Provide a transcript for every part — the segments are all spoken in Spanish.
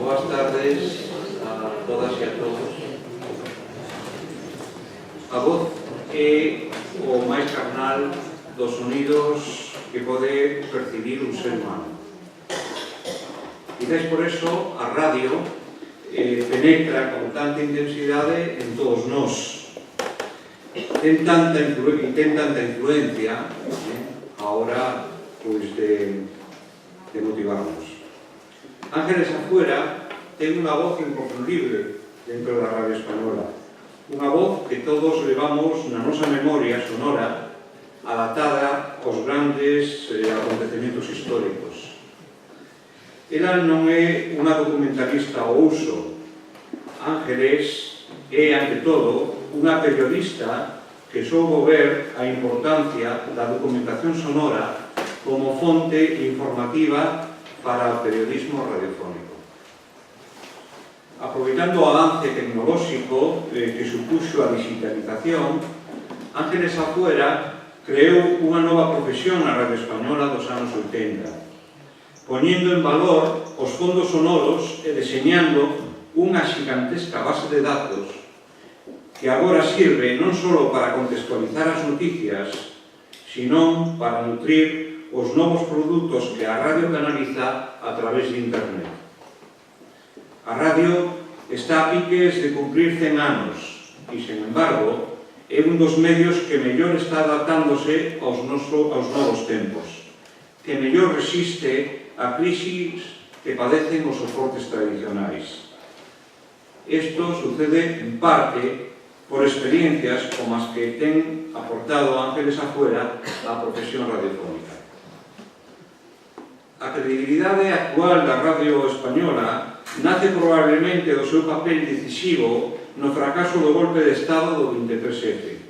Boas tardes a todas e a todos. A voz é o máis carnal dos sonidos que pode percibir un ser humano. Quizás por eso a radio penetra con tanta intensidade en todos nós. Ten tanta influencia a hora de motivarnos. Ángeles Afuera ten unha voz inconfundible dentro da radio española. Unha voz que todos levamos na nosa memoria sonora adaptada aos grandes acontecementos históricos. Ela non é unha documentalista ao uso. Ángeles é, ante todo, unha periodista que soubo ver a importancia da documentación sonora como fonte informativa para o periodismo radiofónico. Aproveitando o avance tecnolóxico que supuxo a digitalización, Ángeles Afuera creou unha nova profesión na radio española dos anos 80, poñendo en valor os fondos sonoros e deseñando unha xigantesca base de datos que agora sirve non só para contextualizar as noticias, sino para nutrir os novos produtos que a radio canaliza a través de Internet. A radio está a piques de cumprir 100 anos e, sen embargo, é un dos medios que mellor está adaptándose aos novos tempos, que mellor resiste a crisis que padecen os soportes tradicionais. Isto sucede, en parte, por experiencias como as que ten aportado Ángeles Afuera á profesión radiofónica. A credibilidade actual da radio española nace probablemente do seu papel decisivo no fracaso do golpe de Estado do 23F.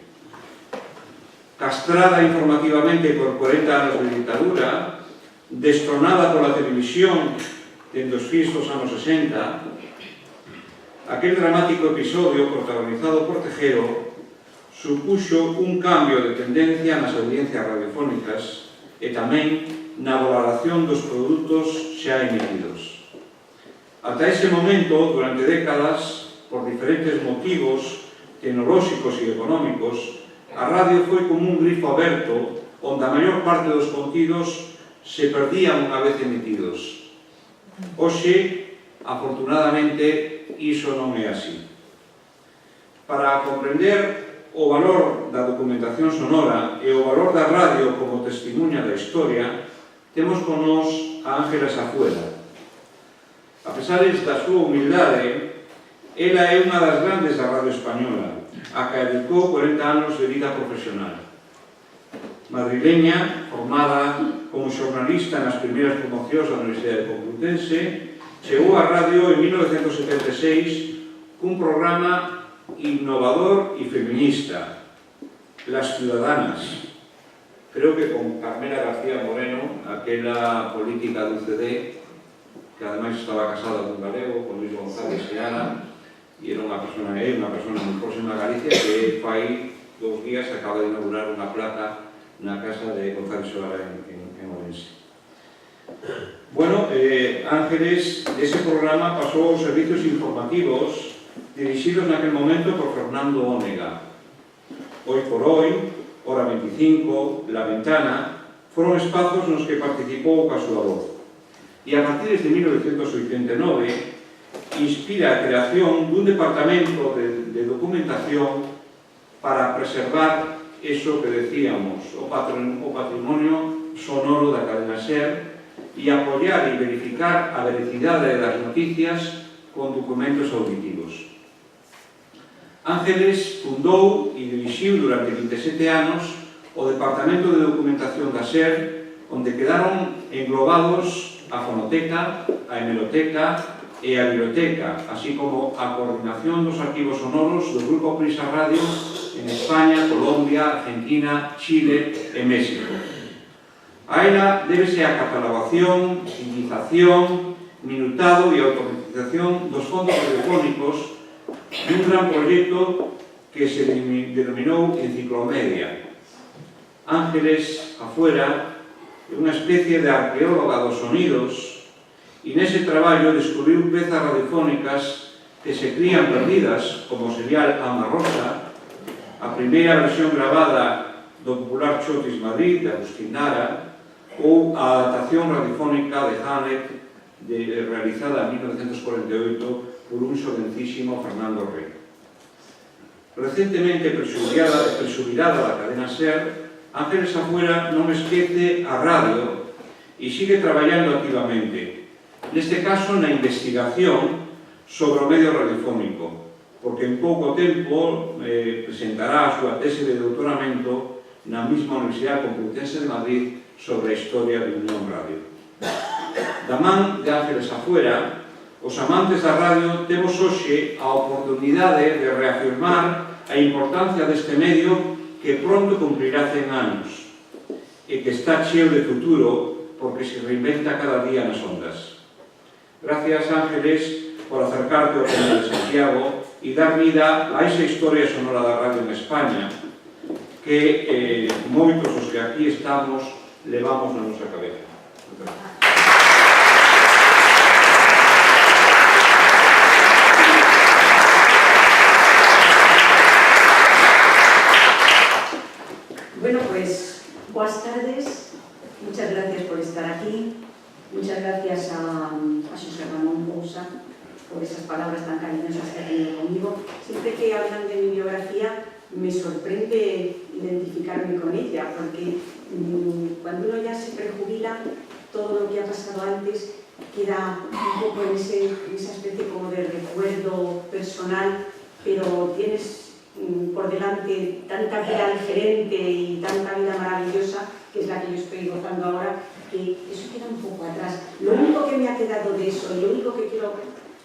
Castrada informativamente por 40 anos de ditadura, destronada pola televisión dende os fins dos anos 60, aquel dramático episodio protagonizado por Tejero supuxo un cambio de tendencia nas audiencias radiofónicas e tamén na valoración dos produtos xa emitidos. Ata ese momento, durante décadas, por diferentes motivos tecnolóxicos e económicos, a radio foi como un grifo aberto onde a maior parte dos contidos se perdían unha vez emitidos. Hoxe, afortunadamente, iso non é así. Para comprender o valor da documentación sonora e o valor da radio como testemunha da historia, temos con nós a Ángeles Afuera. A pesar da súa humildade, ela é unha das grandes da radio española, a que dedicou 40 anos de vida profesional. Madrileña, formada como xornalista nas primeiras promocións da Universidade Complutense, chegou á radio en 1976 cun programa innovador e feminista, Las Ciudadanas. Creo que con Carmela García Moreno, aquela política do UCD, que ademais estaba casada con galego, con Luis González Seara, e era unha persona moi próxima a Galicia, que fai 2 días acaba de inaugurar unha placa na casa de González Seara en Ourense. Bueno, Ángeles, dese programa pasou aos servicios informativos dirixidos naquel momento por Fernando Ónega. Hoy por hoy, Hora 25, La Ventana, foron espazos nos que participou coa súa voz. E a partir de 1989, inspira a creación dun departamento de documentación para preservar eso que decíamos, o patrimonio sonoro da cadena SER e apoiar e verificar a veracidade das noticias con documentos auditivos. Ángeles fundou e dirixiu durante 27 anos o Departamento de Documentación da SER, onde quedaron englobados a fonoteca, a hemeroteca e a biblioteca, así como a coordinación dos arquivos sonoros do Grupo Prisa Radio en España, Colombia, Argentina, Chile e México. A ela débese a catalogación, indización, minutado e automatización dos fondos radiofónicos dun gran proxecto que se denominou Enciclomedia. Ángeles Afuera é unha especie de arqueóloga dos sonidos y nese traballo descubriu pezas radiofónicas que se crían perdidas, como o serial Ama Rosa, a primeira versión grabada do popular Chotis Madrid, de Agustín Lara, ou a adaptación radiofónica de Hamlet, realizada en 1948 por un xovencísimo Fernando Rey. Recentemente presubilada da cadena SER, Ángeles Afuera non esquece a radio e sigue traballando activamente, neste caso na investigación sobre o medio radiofónico, porque en pouco tempo presentará a súa tese de doutoramento na mesma Universidade Complutense de Madrid sobre a historia de Unión Radio. Da man de Ángeles Afuera, os amantes da radio temos hoxe a oportunidade de reafirmar a importancia deste medio que pronto cumprirá 100 anos e que está cheo de futuro porque se reinventa cada día nas ondas. Gracias, Ángeles, por acercarte ao Camino de Santiago e dar vida a esa historia sonora da radio en España que moitos os que aquí estamos levamos na nosa cabeza. Bueno, pues, buenas tardes. Muchas gracias por estar aquí. Muchas gracias a José Ramón Pousa por esas palabras tan cariñosas que ha tenido conmigo. Siempre que hablan de mi biografía me sorprende identificarme con ella, porque cuando uno ya se prejubila, todo lo que ha pasado antes queda un poco en esa especie como de recuerdo personal, pero tienes por delante tanta vida diferente y tanta vida maravillosa, que es la que yo estoy gozando ahora, que eso queda un poco atrás. Lo único que me ha quedado de eso, y lo único que quiero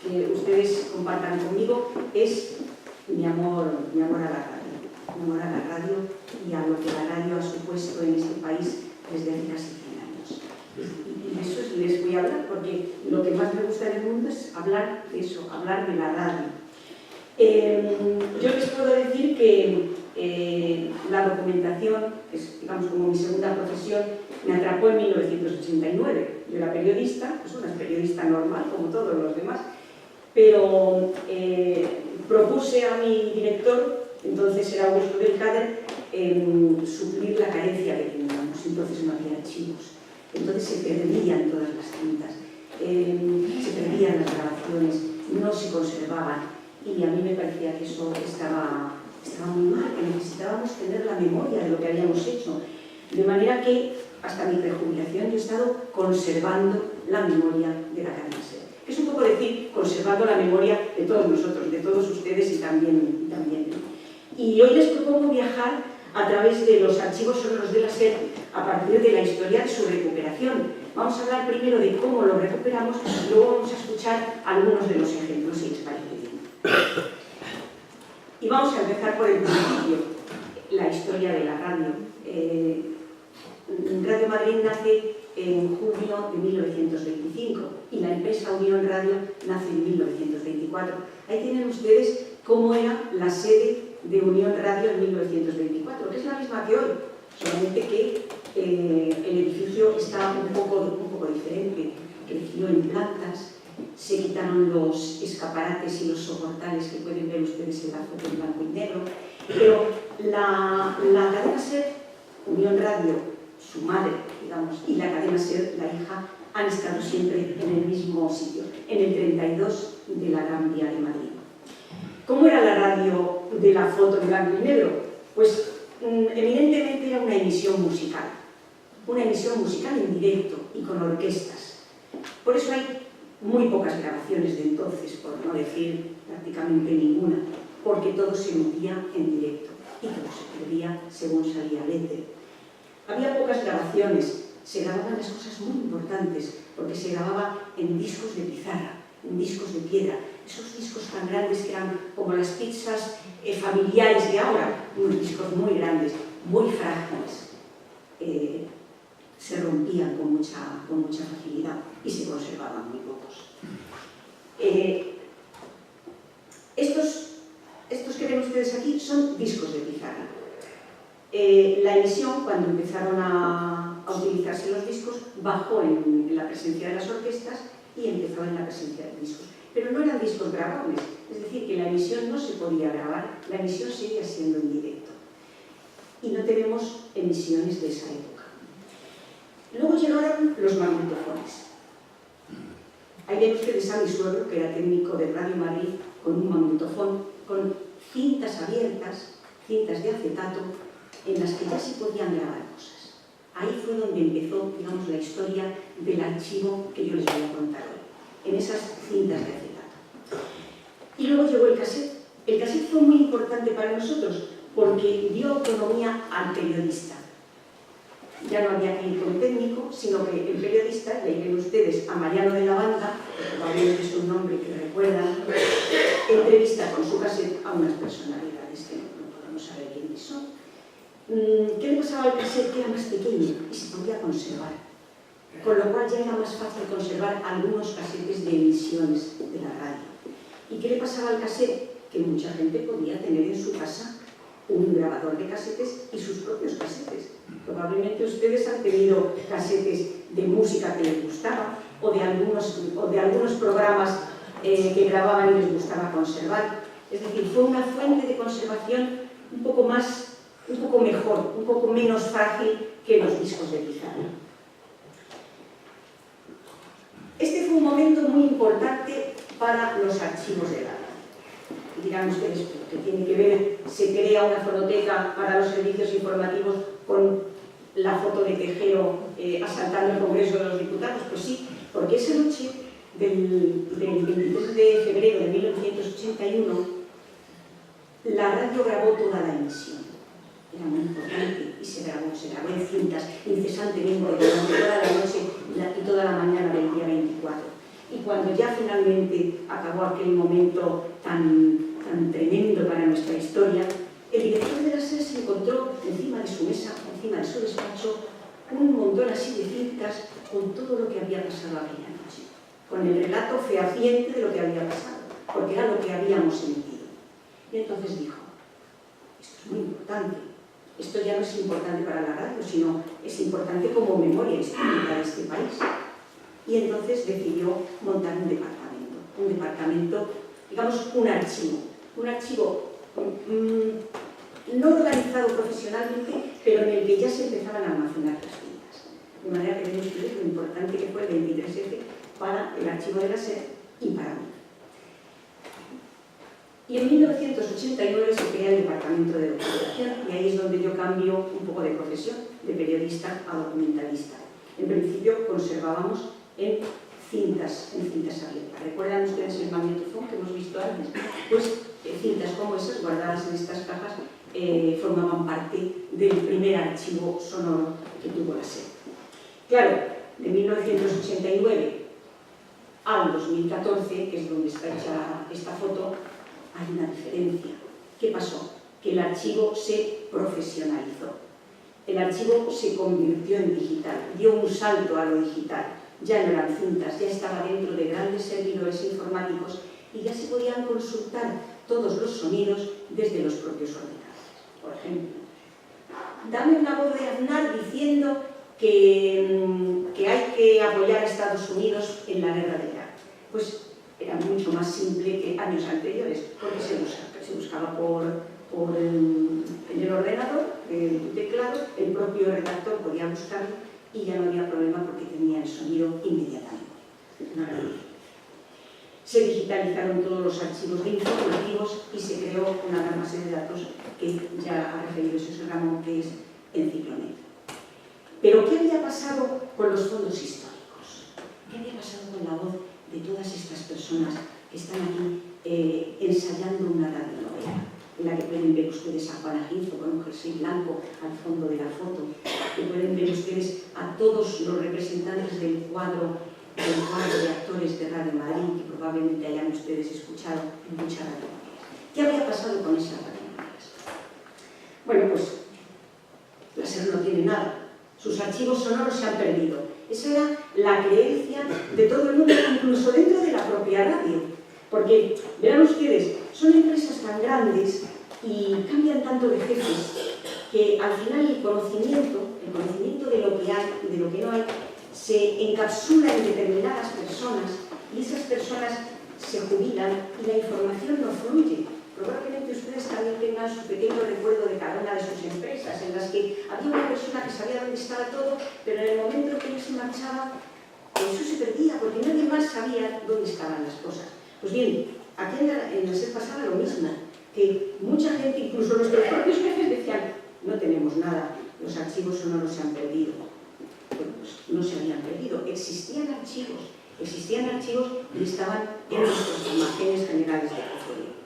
que ustedes compartan conmigo, es mi amor a la radio. Mi amor a la radio y a lo que la radio ha supuesto en este país desde hace casi 100 años. Y de eso les voy a hablar, porque lo que más me gusta en el mundo es hablar de eso, hablar de la radio. Yo les puedo decir que la documentación, que es, digamos, como mi segunda profesión, me atrapó en 1989. Yo era periodista, pues una periodista normal, como todos los demás, pero propuse a mi director, entonces era Augusto del Cader, suplir la carencia que teníamos. Entonces no había archivos, entonces se perdían todas las cintas, se perdían las grabaciones, no se conservaban. Y a mí me parecía que eso estaba muy mal, que necesitábamos tener la memoria de lo que habíamos hecho. De manera que, hasta mi prejubilación, yo he estado conservando la memoria de la cadena SER. Es un poco decir, conservando la memoria de todos nosotros, de todos ustedes y también. Y hoy les propongo viajar a través de los archivos sonoros de la SER a partir de la historia de su recuperación. Vamos a hablar primero de cómo lo recuperamos y luego vamos a escuchar algunos de los ejemplos, si les parece bien. Y vamos a empezar por el principio, la historia de la radio. Radio Madrid nace en junio de 1925 y la empresa Unión Radio nace en 1924. Ahí tienen ustedes cómo era la sede de Unión Radio en 1924, que es la misma que hoy, solamente que el edificio está un poco diferente, creció en plantas. Se quitaron los escaparates y los soportales que pueden ver ustedes en la foto en blanco y negro, pero la cadena SER, Unión Radio, su madre, digamos, y la cadena SER, la hija, han estado siempre en el mismo sitio, en el 32 de la Gran Vía de Madrid. ¿Cómo era la radio de la foto en blanco y negro? Pues evidentemente era una emisión musical en directo y con orquestas. Por eso hay muy pocas grabaciones de entonces, por no decir prácticamente ninguna, porque todo se emitía en directo y todo se perdía según salía el éter. Había pocas grabaciones, se grababan las cosas muy importantes, porque se grababa en discos de pizarra, en discos de piedra, esos discos tan grandes que eran como las pizzas familiares de ahora, unos discos muy grandes, muy frágiles. Se rompían con mucha facilidad y se conservaban muy pocos. Estos que ven ustedes aquí son discos de pizarra. La emisión, cuando empezaron a utilizarse los discos, bajó en la presencia de las orquestas y empezó en la presencia de discos. Pero no eran discos grabables, es decir, que la emisión no se podía grabar, la emisión seguía siendo en directo. Y no tenemos emisiones de esa época. Luego llegaron los magnetofones. Ahí ven ustedes a mi suegro, que era técnico de Radio Madrid, con un magnetofón, con cintas abiertas, cintas de acetato, en las que ya se podían grabar cosas. Ahí fue donde empezó, digamos, la historia del archivo que yo les voy a contar hoy, en esas cintas de acetato. Y luego llegó el cassette. El cassette fue muy importante para nosotros, porque dio autonomía al periodista. Ya no había que ir con técnico, sino que el periodista, le ven ustedes a Mariano de la Banda, que probablemente es un nombre que recuerdan, entrevista con su cassette a unas personalidades que no podemos saber quiénes son. ¿Qué le pasaba al cassette? Que era más pequeño y se podía conservar. Con lo cual ya era más fácil conservar algunos cassettes de emisiones de la radio. ¿Y qué le pasaba al cassette? Que mucha gente podía tener en su casa un grabador de casetes y sus propios casetes. Probablemente ustedes han tenido casetes de música que les gustaba o de algunos programas que grababan y les gustaba conservar. Es decir, fue una fuente de conservación un poco mejor, un poco menos frágil que los discos de pizarra. Este fue un momento muy importante para los archivos de la radio. Dirán ustedes, ¿qué tiene que ver? Se crea una fonoteca para los servicios informativos con la foto de Tejero asaltando el Congreso de los Diputados. Pues sí, porque esa noche del 23 de febrero de 1981 la radio grabó toda la emisión. Era muy importante y se grabó en cintas incesantemente durante toda la noche y toda la mañana del día 24. Y cuando ya finalmente acabó aquel momento tan tremendo para nuestra historia, el director de la SER se encontró encima de su mesa, encima de su despacho, un montón así de cintas con todo lo que había pasado aquella noche, con el relato fehaciente de lo que había pasado, porque era lo que habíamos sentido. Y entonces dijo, esto es muy importante, esto ya no es importante para la radio, sino es importante como memoria histórica de este país. Y entonces decidió montar un departamento, digamos, un archivo no organizado profesionalmente, pero en el que ya se empezaban a almacenar las cintas. De manera que ven ustedes lo importante que fue el 23F para el archivo de la SER y para mí. Y en 1989 se crea el Departamento de Documentación, y ahí es donde yo cambio un poco de profesión, de periodista a documentalista. En principio conservábamos en cintas abiertas. ¿Recuerdan ustedes el magnetofón que hemos visto antes? Pues cintas como esas, guardadas en estas cajas, formaban parte del primer archivo sonoro que tuvo la SER. Claro, de 1989 al 2014, que es donde está hecha esta foto, hay una diferencia. ¿Qué pasó? Que el archivo se profesionalizó. El archivo se convirtió en digital, dio un salto a lo digital. Ya no eran cintas, ya estaba dentro de grandes servidores informáticos y ya se podían consultar todos los sonidos desde los propios ordenadores. Por ejemplo, dame una voz de Aznar diciendo que hay que apoyar a Estados Unidos en la guerra de Irak. Pues era mucho más simple que años anteriores, porque se buscaba en el ordenador, el teclado, el propio redactor podía buscarlo y ya no había problema porque tenía el sonido inmediatamente. Se digitalizaron todos los archivos de informativos y se creó una gran base de datos que ya ha referido José Ramón, que es Enciclonet. Pero ¿qué había pasado con los fondos históricos? ¿Qué había pasado con la voz de todas estas personas que están aquí ensayando una radionovela? En la que pueden ver ustedes a Juan Aginzo con un jersey blanco al fondo de la foto, que pueden ver ustedes a todos los representantes del cuadro de actores de Radio Madrid, que probablemente hayan ustedes escuchado en muchas radionovelas. ¿Qué había pasado con esas radionovelas? Bueno, pues la SER no tiene nada. Sus archivos sonoros se han perdido. Esa era la creencia de todo el mundo, incluso dentro de la propia radio. Porque, verán ustedes, son empresas tan grandes y cambian tanto de jefes que al final el conocimiento de lo que hay y de lo que no hay se encapsula en determinadas personas y esas personas se jubilan y la información no fluye. Probablemente ustedes también tengan su pequeño recuerdo de cada una de sus empresas, en las que había una persona que sabía dónde estaba todo, pero en el momento que él se marchaba, eso se perdía, porque nadie más sabía dónde estaban las cosas. Pues bien, aquí en la SER pasaba lo mismo, que mucha gente, incluso nuestros propios jefes, decían: no tenemos nada, los archivos no se han perdido. Bueno, pues no se habían perdido, existían archivos y estaban en nuestros almacenes generales de Cofolio.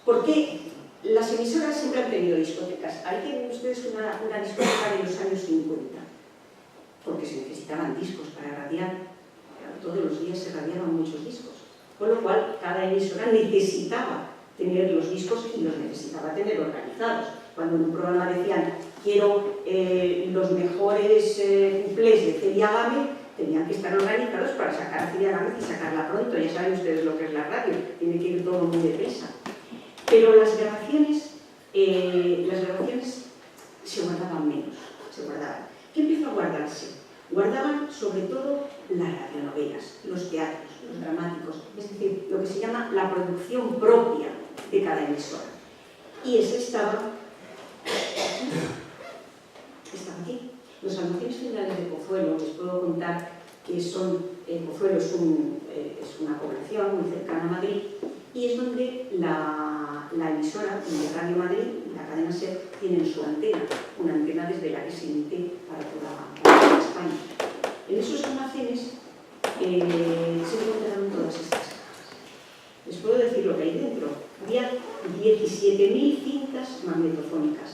¿Por qué? Las emisoras siempre han tenido discotecas. Ahí tienen ustedes una discoteca de los años 50, porque se necesitaban discos para radiar. Todos los días se radiaban muchos discos, con lo cual cada emisora necesitaba tener los discos y los necesitaba tener organizados. Cuando en un programa decían: quiero los mejores cuplés de Celia Gámez, tenían que estar organizados para sacar a Celia Gámez y sacarla pronto. Ya saben ustedes lo que es la radio, tiene que ir todo muy deprisa. Pero las grabaciones se guardaban menos, se guardaban. ¿Qué empezó a guardarse? Guardaban sobre todo las radionovelas, los teatros, los dramáticos, es decir, lo que se llama la producción propia de cada emisora. Y ese estaba aquí. Los almacenes generales de Pozuelo, les puedo contar que Pozuelo es una población muy cercana a Madrid, y es donde la emisora de Radio Madrid, la cadena SER, tienen su antena, una antena desde la que se emite para toda España. En esos almacenes se encontraron todas estas cajas. Les puedo decir lo que hay dentro. Había 17.000 cintas magnetofónicas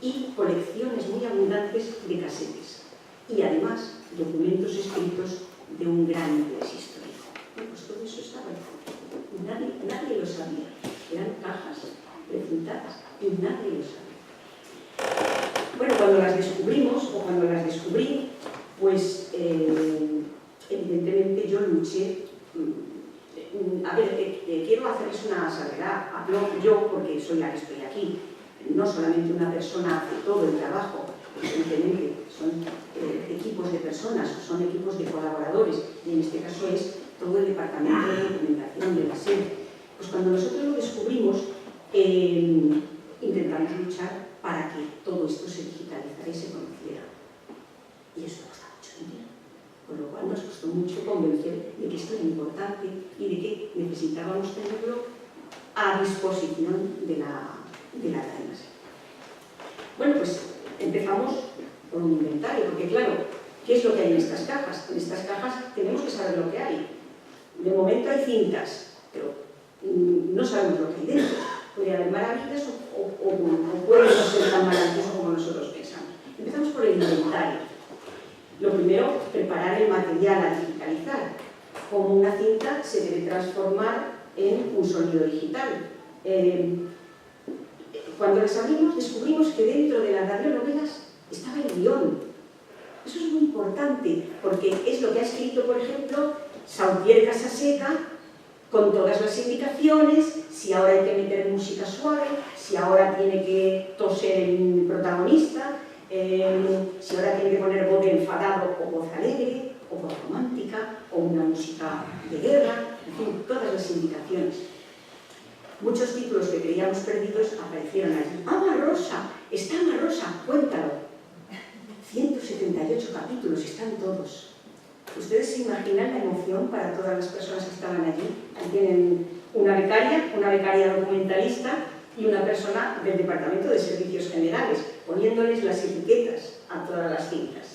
y colecciones muy abundantes de casetes. Y además, documentos escritos de un gran interés histórico. Pues todo eso estaba ahí. Nadie lo sabía. Eran cajas precintadas y nadie lo sabía. Bueno, cuando las descubrimos, o cuando las descubrí, pues evidentemente yo luché. A ver, quiero hacerles una salvedad. Hablo yo porque soy la que estoy aquí. No solamente una persona hace todo el trabajo, evidentemente son equipos de personas, son equipos de colaboradores, y en este caso es todo el departamento de documentación de la SER. Pues cuando nosotros lo descubrimos, intentamos luchar para que todo esto se digitalizara y se conociera. Y eso cuesta mucho dinero, con lo cual nos costó mucho convencer de que esto era importante y de que necesitábamos tenerlo a disposición de la cadena SER. Bueno, pues empezamos por un inventario, porque claro, ¿qué es lo que hay en estas cajas? En estas cajas tenemos que saber lo que hay. De momento hay cintas, pero no sabemos lo que hay dentro. Puede haber maravillas o puede no ser tan maravilloso como nosotros pensamos. Empezamos por el inventario. Lo primero, preparar el material a digitalizar. Como una cinta se debe transformar en un sonido digital. Cuando las abrimos, descubrimos que dentro de las radionovelas estaba el guión. Eso es muy importante, porque es lo que ha escrito, por ejemplo, Sautier Casaseca, con todas las indicaciones, si ahora hay que meter música suave, si ahora tiene que toser el protagonista, si ahora tiene que poner voz de enfadado o voz alegre, o voz romántica, o una música de guerra, en fin, todas las indicaciones. Muchos títulos que creíamos perdidos aparecieron allí. ¡Ama Rosa! ¡Está Ama Rosa! ¡Cuéntalo! 178 capítulos, están todos. ¿Ustedes se imaginan la emoción para todas las personas que estaban allí? Ahí tienen una becaria documentalista y una persona del Departamento de Servicios Generales, poniéndoles las etiquetas a todas las cintas.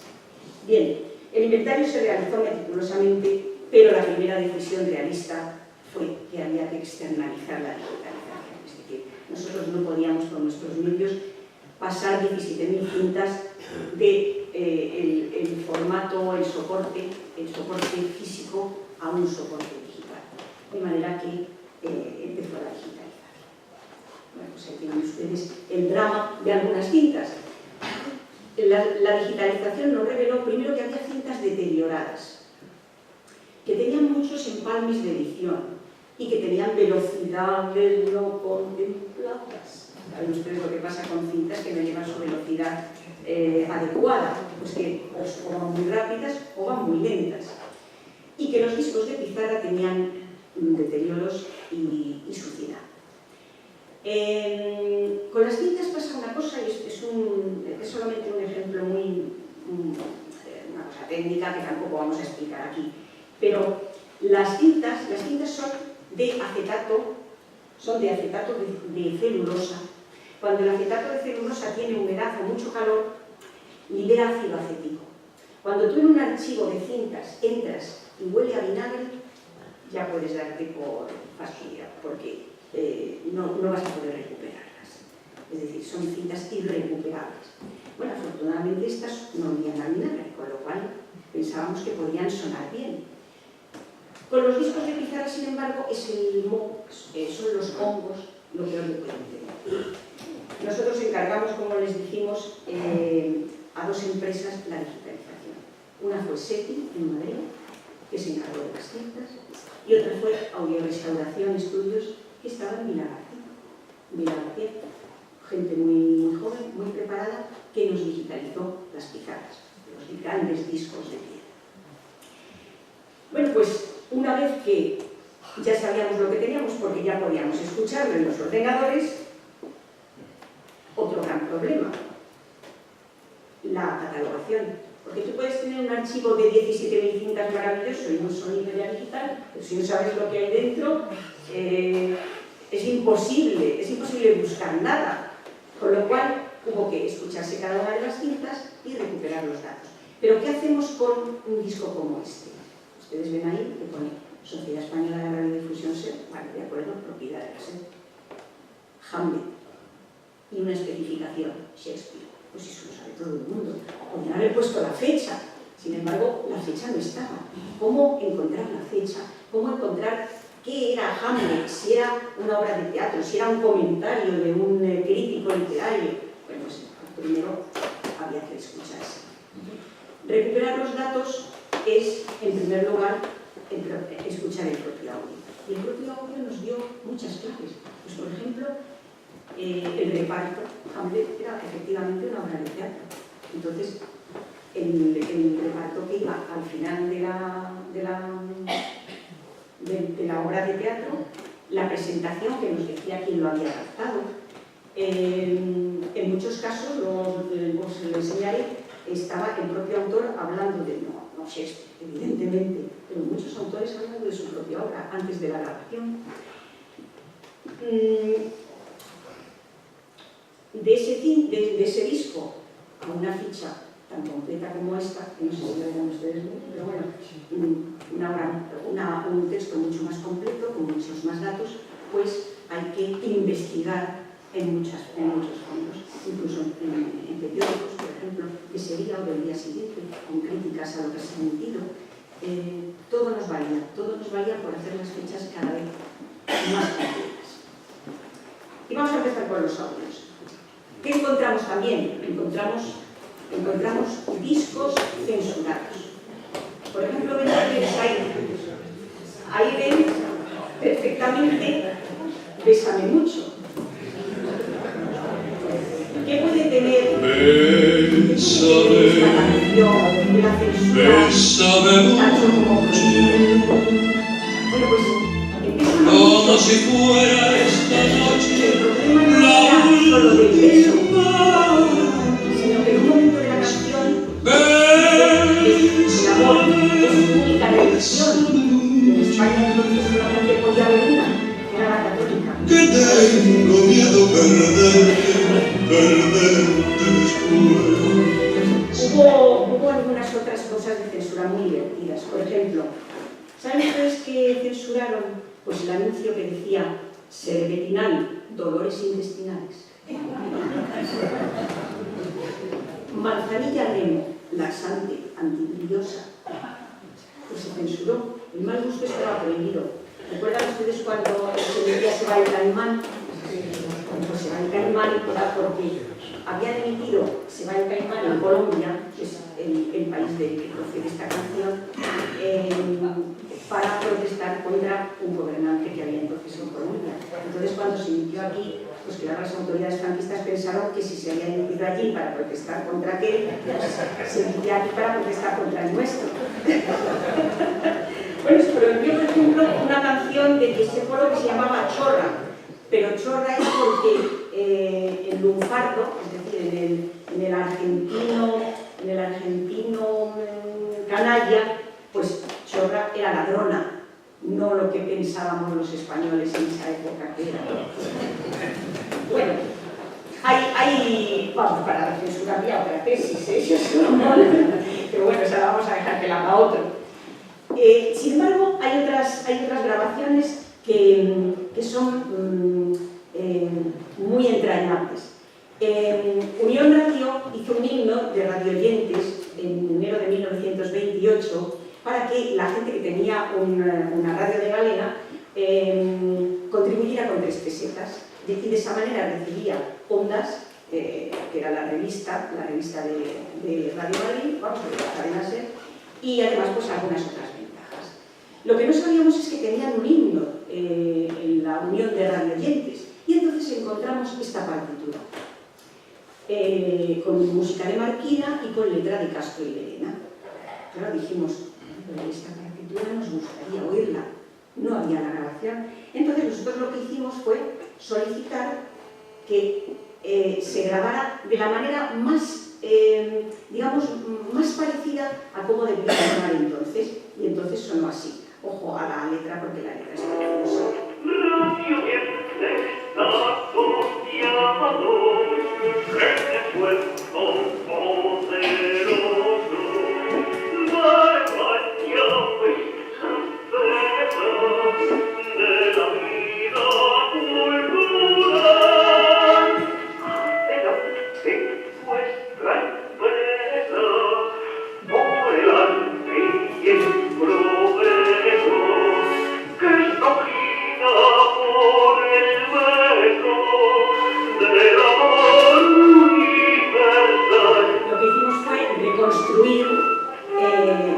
Bien, el inventario se realizó meticulosamente, pero la primera decisión realista fue que había que externalizar la digitalización. Es decir, nosotros no podíamos con nuestros medios pasar 17.000 cintas del formato, el soporte físico a un soporte digital. De manera que empezó la digitalización. Bueno, pues ahí tienen ustedes el drama de algunas cintas. La digitalización nos reveló primero que había cintas deterioradas, que tenían muchos empalmes de edición y que tenían velocidades no contempladas. Saben ustedes lo que pasa con cintas que no llevan su velocidad adecuada, pues que o van muy rápidas o van muy lentas. y que los discos de pizarra tenían deterioros y suciedad. Con las cintas pasa una cosa, y es solamente un ejemplo una cosa técnica que tampoco vamos a explicar aquí, pero las cintas son de acetato de celulosa. Cuando el acetato de celulosa tiene humedad o mucho calor, libera ácido acético. Cuando tú en un archivo de cintas entras y huele a vinagre, ya puedes darte por fastidiado, porque no vas a poder recuperarlas. Es decir, son cintas irrecuperables. Bueno, afortunadamente estas no olían a vinagre, con lo cual pensábamos que podían sonar bien. Con los discos de pizarra, sin embargo, son los hongos lo peor que pueden tener. Nosotros encargamos, como les dijimos, a dos empresas la digitalización. Una fue SETI, en Madrid, que se encargó de las cintas, y otra fue Audiorestauración Estudios, que estaba en Vilagarcía. Gente muy joven, muy preparada, que nos digitalizó las pizarras, los grandes discos de piedra. Bueno, pues una vez que ya sabíamos lo que teníamos, porque ya podíamos escucharlo en los ordenadores, otro gran problema, la catalogación. Porque tú puedes tener un archivo de 17.000 cintas maravilloso y un sonido ya digital, pero si no sabes lo que hay dentro, es imposible buscar nada. Con lo cual hubo que escucharse cada una de las cintas y recuperar los datos. Pero ¿qué hacemos con un disco como este? Ustedes ven ahí que pone Sociedad Española de Radiodifusión SER, vale, de acuerdo, propiedad de la SER, Hamlet, y una especificación, Shakespeare. Pues eso lo sabe todo el mundo. Podrían haber puesto la fecha, sin embargo, la fecha no estaba. ¿Cómo encontrar la fecha? ¿Cómo encontrar qué era Hamlet? Si era una obra de teatro, si era un comentario de un crítico literario. Bueno, pues primero había que escucharse. Recuperar los datos es, en primer lugar, escuchar el propio audio. Y el propio audio nos dio muchas claves. Pues, por ejemplo, el reparto. Hamlet era efectivamente una obra de teatro. Entonces, el reparto que iba al final de la obra de teatro, la presentación que nos decía quién lo había adaptado. En muchos casos, os lo enseñaré, estaba el propio autor hablando de, no Shakespeare, evidentemente, pero muchos autores hablando de su propia obra antes de la grabación. De ese disco a una ficha tan completa como esta, que no sé si lo verán ustedes bien, pero bueno, un texto mucho más completo, con muchos más datos, pues hay que investigar en muchos fondos, incluso en periódicos, por ejemplo, de ese día o del día siguiente, con críticas a lo que se ha emitido. Todo nos valía por hacer las fechas cada vez más completas. Y vamos a empezar por los audios. ¿Qué encontramos también? Encontramos discos censurados. Por ejemplo, ven ahí ven perfectamente Bésame mucho. ¿Qué puede tener esta canción de la censura? Bueno, pues como si fuera esta noche. El problema no era solo del beso, sino que en un momento de la canción el amor es su única religión. En España entonces solamente podía haber una, que era la católica. Que tengo miedo perderte después. Hubo algunas otras cosas de censura muy divertidas. Por ejemplo, ¿saben ustedes qué censuraron? Pues el anuncio que decía Serbetinal, dolores intestinales. Manzanilla Remo, laxante, antibiliosa. Pues se censuró. El mal gusto estaba prohibido. ¿Recuerdan ustedes cuando se decía se va el caimán? Pues se va el caimán era porque habían emitido Se va el caimán en Colombia, que es el país del que procede esta canción, para protestar contra un gobernante que había entonces en Colombia. Entonces, cuando se emitió aquí, pues claro, las autoridades franquistas pensaron que si se había emitido allí para protestar contra aquel, pues se emitía aquí para protestar contra el nuestro. Bueno, se prohibió, por ejemplo, una canción de ese pueblo que se llamaba Chorra, pero Chorra es porque el lunfardo, es decir, en el argentino canalla, pues Chorra era ladrona, no lo que pensábamos los españoles en esa época que era. Bueno, hay vamos, para la censura mía otra tesis, eso es una pero bueno, esa la vamos a dejar que la haga otro. Sin embargo, hay otras grabaciones que son muy entrañables. Unión Radio hizo un himno de radioyentes en enero de 1928 para que la gente que tenía una radio de galena contribuyera con 3 pesetas. Y de esa manera recibía Ondas, que era la revista de Radio Madrid, vamos a ver, la cadena SER, y además pues algunas otras ventajas. Lo que no sabíamos es que tenían un himno en la Unión de Radioyentes, y entonces encontramos esta partitura, con música de Marquina y con letra de Castro y Lerena. Claro, dijimos, esta partitura nos gustaría oírla. No había la grabación. Entonces nosotros lo que hicimos fue solicitar que se grabara de la manera más, digamos, más parecida a cómo debía sonar entonces. Y entonces sonó así. Ojo a la letra porque la letra es preciosa.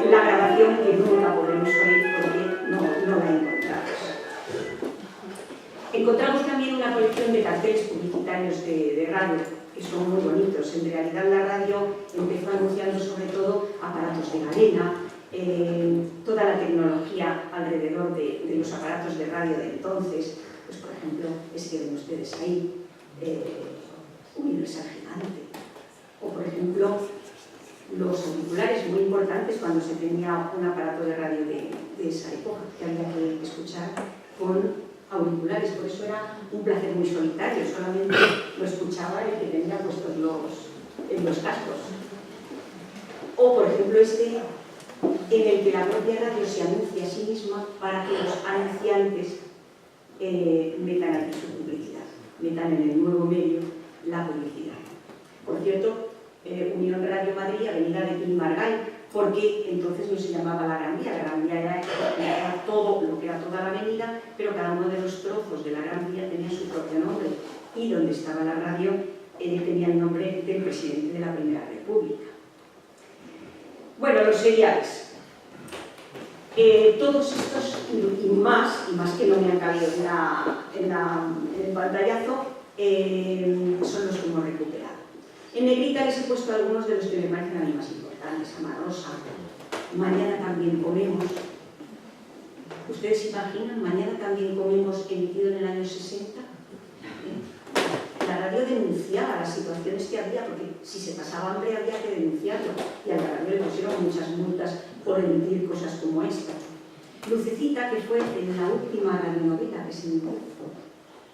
La grabación que nunca podemos oír porque no la encontramos. Encontramos también una colección de carteles publicitarios de radio que son muy bonitos. En realidad la radio empezó anunciando sobre todo aparatos de galena, toda la tecnología alrededor de los aparatos de radio de entonces. Pues por ejemplo, es que ven ustedes ahí Universal Gigante, o por ejemplo los auriculares muy importantes cuando se tenía un aparato de radio de esa época, que había que escuchar con auriculares, por eso era un placer muy solitario, solamente lo escuchaba el que tenía puestos en los cascos. O por ejemplo este, en el que la propia radio se anuncia a sí misma para que los anunciantes metan aquí su publicidad, metan en el nuevo medio la publicidad. Por cierto, Unión Radio Madrid, avenida de Pin Margall, porque entonces no se llamaba la Gran Vía era todo lo que era toda la avenida, pero cada uno de los trozos de la Gran Vía tenía su propio nombre, y donde estaba la radio tenía el nombre del presidente de la Primera República. Bueno, los seriales. Todos estos y más que no me han cabido en el pantallazo, son los que hemos recuperado. En negrita les he puesto algunos de los que me parecen a mí más importantes. Ama Rosa, Mañana también comemos. ¿Ustedes se imaginan? Mañana también comemos, emitido en el año 60. La radio denunciaba las situaciones que había, porque si se pasaba hambre había que denunciarlo. Y a la radio le pusieron muchas multas por emitir cosas como esta. Lucecita, que fue en la última radionovela que se emitió.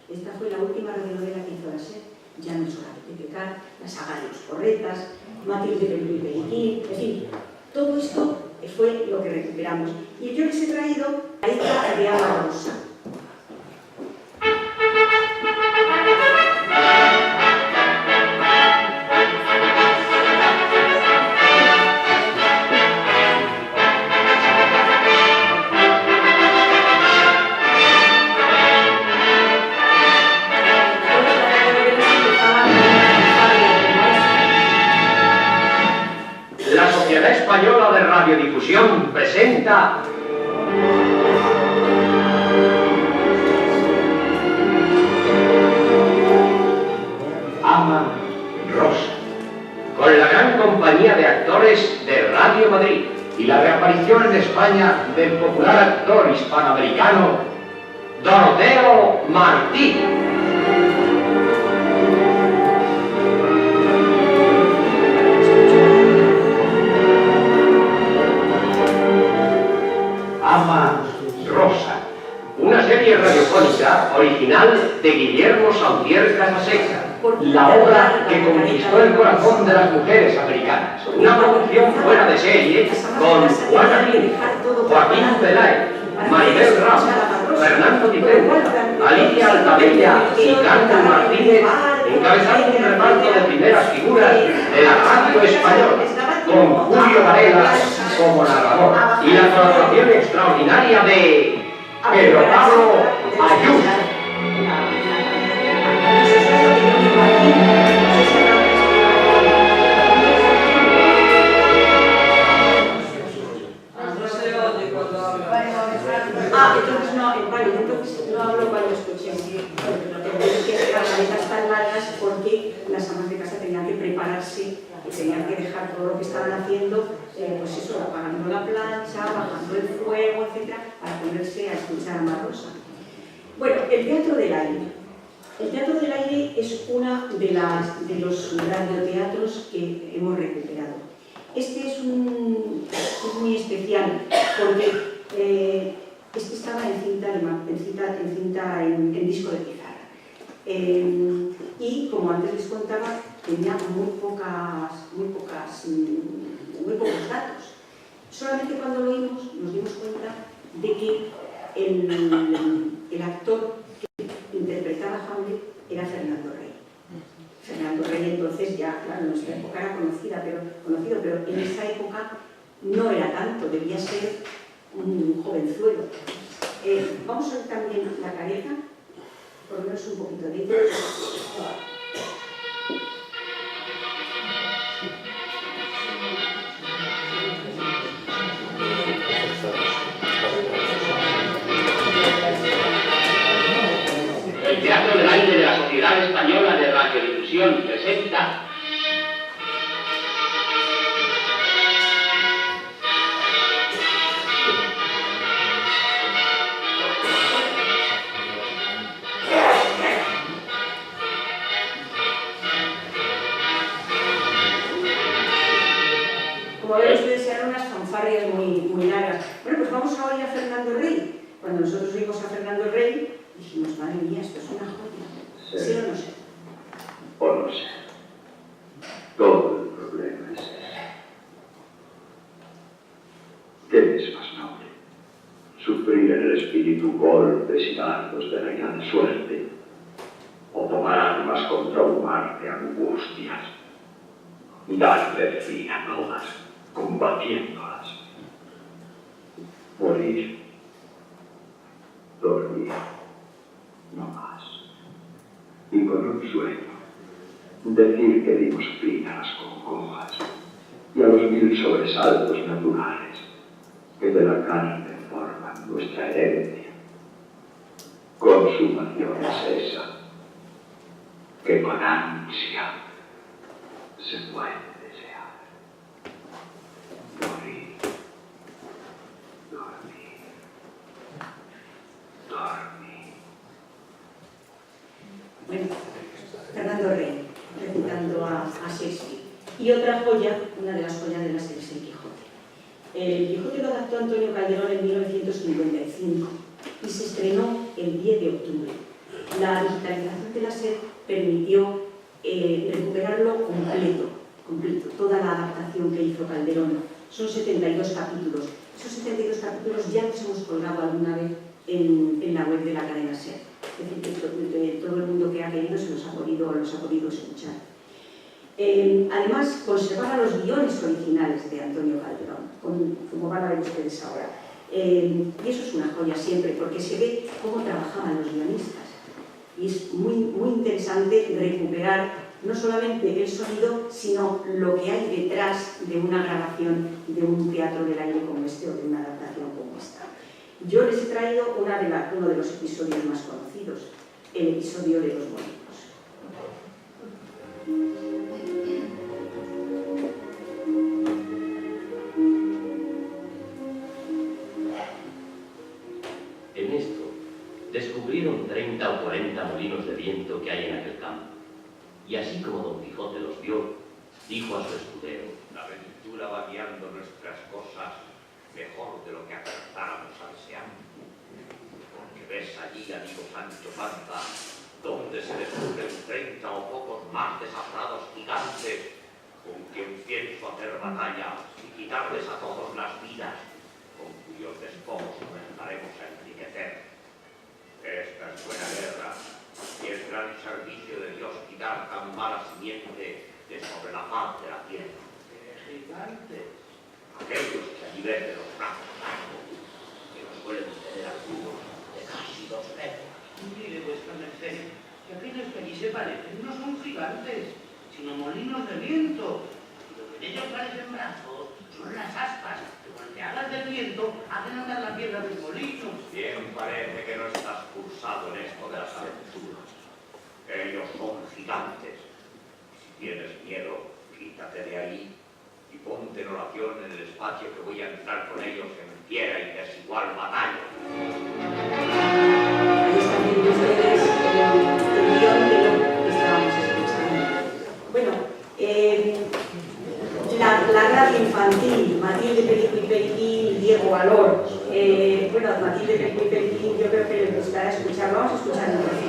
Esta fue la última radionovela que hizo la SER. Ya no es hora de pecar, la saga de los Corretas, Matilde de Luis Periquín, en fin, todo esto fue lo que recuperamos. Y yo les he traído la letra de Ama Rosa. Española de Radiodifusión presenta Ama Rosa, con la gran compañía de actores de Radio Madrid y la reaparición aparición en España del popular actor hispanoamericano Doroteo Martí. Ama Rosa, una serie radiofónica original de Guillermo Sautier Casaseca, la obra que conquistó el corazón de las mujeres americanas. Una producción fuera de serie con Juana Gil, Joaquín Peláez, Maribel Ramos, Fernando Vicente, Alicia Altabella y Carmen Martínez, encabezando un reparto de primeras figuras de la radio española, con Julio Varela como narrador y la colaboración extraordinaria de Pedro Pablo Ayuso. Entonces no hablo cuando escuché. Las maletas tan largas porque las amas de casa tenían que prepararse y tenían que dejar todo lo que estaban haciendo, pues eso, apagando la plancha, bajando el fuego, etc., para ponerse a escuchar a Ama Rosa. Bueno, el teatro del aire. El teatro del aire es uno de los radioteatros que hemos recuperado. Este es muy especial porque este estaba en disco de pizarra. Y como antes les contaba, tenía muy pocos datos. Solamente cuando lo oímos nos dimos cuenta de que el actor que interpretaba a Hamlet era Fernando Rey. Fernando Rey entonces ya, claro, en nuestra época era conocido, pero en esa época no era tanto, debía ser un jovenzuelo. Vamos a ver también la careta, por lo menos un poquito de ella. El Teatro del Aire de la Sociedad Española de Radiodifusión presenta muy largas. Bueno, pues vamos a oír a Fernando Rey. Cuando nosotros vimos a Fernando Rey, dijimos, madre mía, esto es una joya. ¿Sí o no sé? O no sé. Todo el problema es ese. ¿Qué es más noble? ¿Sufrir en el espíritu golpes y dardos de la gran suerte? ¿O tomar armas contra un mar de angustias? Y darle fin a todas, combatiéndolas. Morir. Dormir. No más. Y con un sueño, decir que dimos fin a las congojas y a los 1000 sobresaltos naturales que de la carne forman nuestra herencia. Consumación es esa que con ansia se puede desear. Morir. Dormir. Dormir. Bueno, Fernando Rey, recitando a Shakespeare. Y otra joya, una de las joyas de la serie es El Quijote. El Quijote lo adaptó Antonio Calderón en 1955 y se estrenó el 10 de octubre. La digitalización de la SER permitió recuperarlo completo, toda la adaptación que hizo Calderón. Son 72 capítulos. Esos 72 capítulos ya los hemos colgado alguna vez en la web de la cadena SER. Es decir, que todo el mundo que ha querido se los ha podido escuchar. Además, conservaba los guiones originales de Antonio Calderón, como van a ver ustedes ahora. Y eso es una joya siempre, porque se ve cómo trabajaban los guionistas. Y es muy interesante recuperar no solamente el sonido, sino lo que hay detrás de una grabación de un teatro del aire como este o de una adaptación como esta. Yo les he traído uno de los episodios más conocidos, el episodio de los bonitos. descubrieron 30 o 40 molinos de viento que hay en aquel campo. Y así como Don Quijote los vio, dijo a su escudero: la aventura va guiando nuestras cosas mejor de lo que acertáramos a desear. Porque ves allí, amigo Sancho Panza, donde se descubren 30 o pocos más desaforados gigantes con quien pienso hacer batalla y quitarles a todos las vidas, con cuyos despojos comenzaremos a enriquecer. Esta es buena guerra, y es gran servicio de Dios quitar tan mala simiente de sobre la faz de la tierra. ¡Qué gigantes! Aquellos que allí ven de los brazos largos, que nos suelen tener algunos de casi 2 metros. Mire, vuestra merced, que aquellos que allí se parecen no son gigantes, sino molinos de viento. Y lo que en ellos parecen brazos son las aspas que, golpeadas del viento, hacen andar la piedra del molino. Bien parece que no estás cursado en esto de las aventuras. Ellos son gigantes. Si tienes miedo, quítate de ahí y ponte en oración en el espacio que voy a entrar con ellos en fiera y desigual batalla. Ahí están viendo ustedes el guión de lo que estábamos escuchando. Bueno, la radio infantil, Matilde Perico y Periquín, Diego Valor. Bueno, Matilde Perico y Periquín, yo creo que les gustará escuchar. Vamos a escuchar un poquito.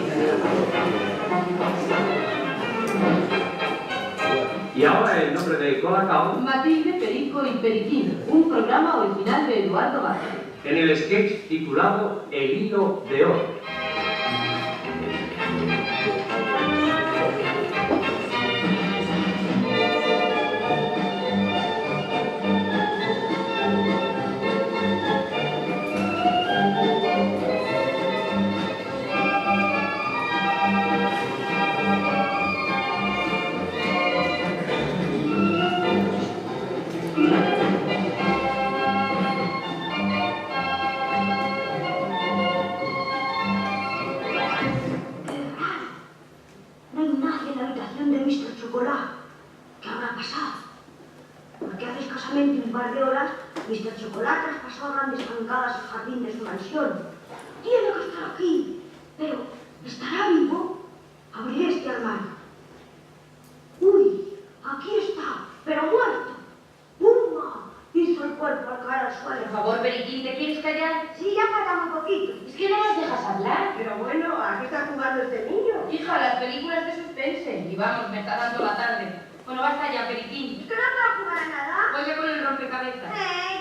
Y ahora el nombre de Colacao Matilde, Perico y Periquín, un programa original de Eduardo Vázquez. en el sketch titulado El hilo de oro. Mr. Chocolate has pasado grandes zancadas al jardín de su mansión. Tiene que estar aquí. Pero, ¿estará vivo? Abriré este armario. Uy, aquí está, pero muerto. ¡Pumba! Hizo el cuerpo al caer al suelo. Por favor, Periquín, ¿te quieres callar? Sí, ya falta un poquito. Es que no nos dejas hablar. Pero bueno, ¿a qué está jugando este niño? Hija, las películas de suspense. Y vamos, me está dando la tarde. Bueno, basta ya, Periquín. ¿Es que no te va a jugar a nada? Voy a con el rompecabezas.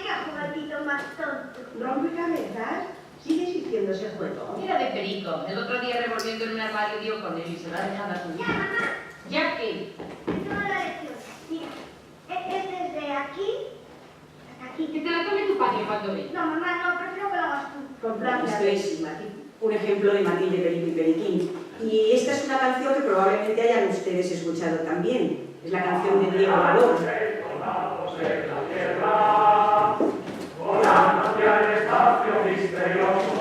¡Qué juguetito más tonto! ¿Rompecabezas? ¿Sigue existiendo ese juego? Era de Perico. El otro día revolviendo en un armario dio con él y se lo ha dejado a su ¡Ya, hija. mamá! ¿Ya qué? Toma la lección. Mira, este es de aquí hasta aquí. Que te la tome tu padre cuando venga. No, mamá, no, prefiero que lo hagas tú. Esto es un ejemplo de Matilde Perico y Periquín. Y esta es una canción que probablemente hayan ustedes escuchado también. Es la canción de Diego Valor. Volando hacia el espacio misterioso.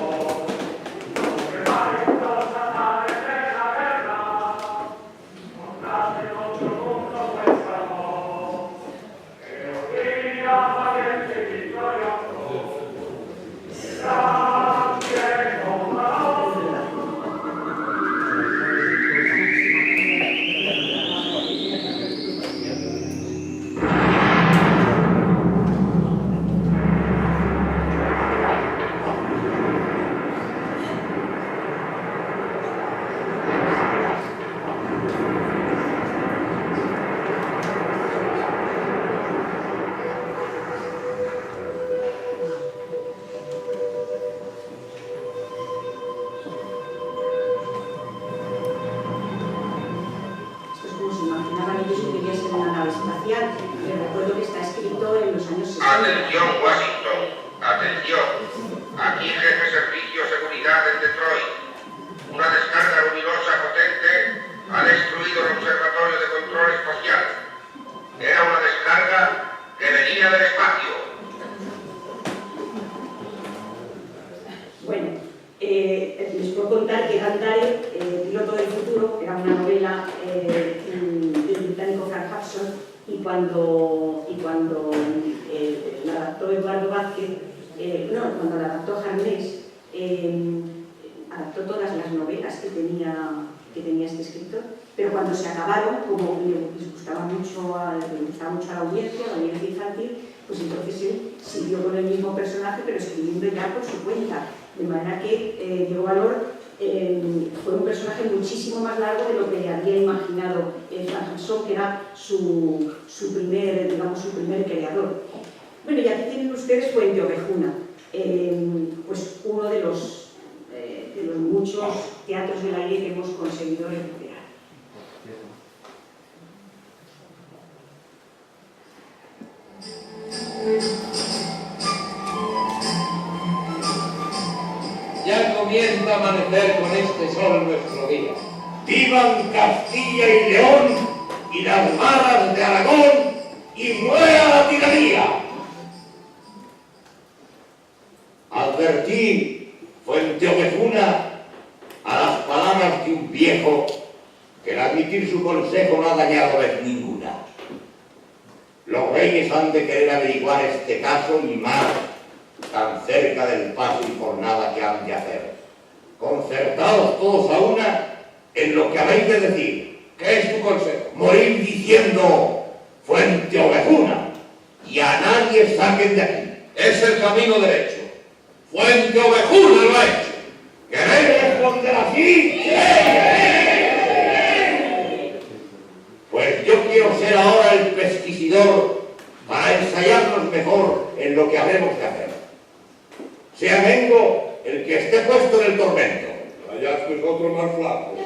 Atención, Washington. Atención. Aquí jefe servicio seguridad en Detroit. Una descarga luminosa potente ha destruido el observatorio de control espacial. Era una descarga que venía del espacio. Bueno, les puedo contar que Gandalf, piloto del futuro, era una novela del británico Frank Hudson, y cuando la adaptó Eduardo Vázquez, cuando la adaptó Harnés, adaptó novelas que tenía este escritor, pero cuando se acabaron, como les gustaba mucho a la audiencia infantil, pues entonces él siguió con el mismo personaje, pero escribiendo ya por su cuenta. De manera que Diego Valor fue un personaje muchísimo más largo de lo que había imaginado François, que era su primer creador. Bueno, y aquí tienen ustedes Fuente Ovejuna, pues uno de los muchos teatros del aire que hemos conseguido recuperar. Ya comienza a amanecer con este sol nuestro día. ¡Vivan Castilla y León y las maras de Aragón y muera la tiranía! Advertí, Fuente Ovejuna, a las palabras de un viejo que al admitir su consejo no ha dañado vez ninguna. Los reyes han de querer averiguar este caso y más tan cerca del paso y jornada que han de hacer. Concertaos todos a una en lo que habéis de decir. ¿Qué es tu consejo? Morir diciendo Fuente Ovejuna y a nadie saquen de aquí. Es el camino derecho. Fuente Ovejuna lo ha hecho. ¿Queréis responder así? ¡Sí! Pues yo quiero ser ahora el pesquisidor para ensayarnos mejor en lo que habremos de hacer. Sea Mengo el que esté puesto en el tormento. Allá es otro más flaco.